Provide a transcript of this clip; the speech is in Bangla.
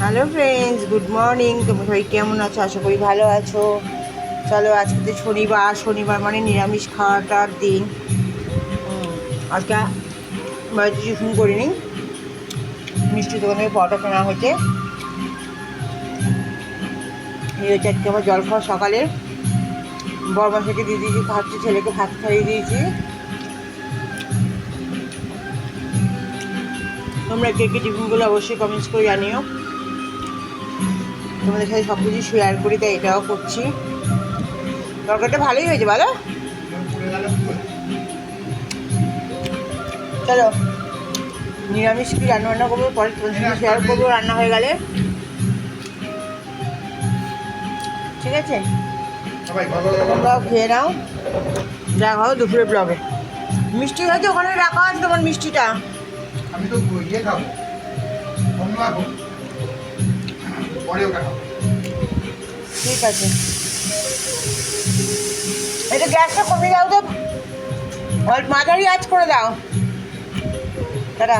Hello friends, good morning. তোমরা সবাই কেমন আছো? আশা করি ভালো আছো। চলো, আজকে তো শনিবার। শনিবার মানে নিরামিষ খাওয়াটার দিন। আজকে বাড়িতে টিফিন করিনি, মিষ্টি দোকান থেকে পরোটা কেনা হয়েছে। এই হচ্ছে আজকে আমার জল খাওয়া সকালে। বরমাসাকে দিয়ে দিয়েছি, খাচ্ছি, ছেলেকে ভাত খাইয়ে দিয়েছি। তোমরা কে কে টিফিনগুলো অবশ্যই কমেন্টস করে জানিও। তোমাদের সাথে সব কিছু শেয়ার করি, তাই এটাও করছি। তরকারিটা ভালোই হয়েছে, ভালো। চলো, নিরামিষ কি রান্না করবো পরে তোমাদের সাথে শেয়ার করবো রান্না হয়ে গেলে। ঠিক আছে, তোমরাও খেয়ে নাও। দেখা হবে দুপুরে ব্লগে। মিষ্টি হয়েছে, ওখানে রাখা আছে তোমার মিষ্টিটা। আমি তো ইয়ে খাবো, অন্য খাবো, পরে ওটা খাবো। ঠিক আছে, এটা গ্যাসটা কমিয়ে দাও তো, মাঝারি আঁচ করে দাও। দাঁড়া।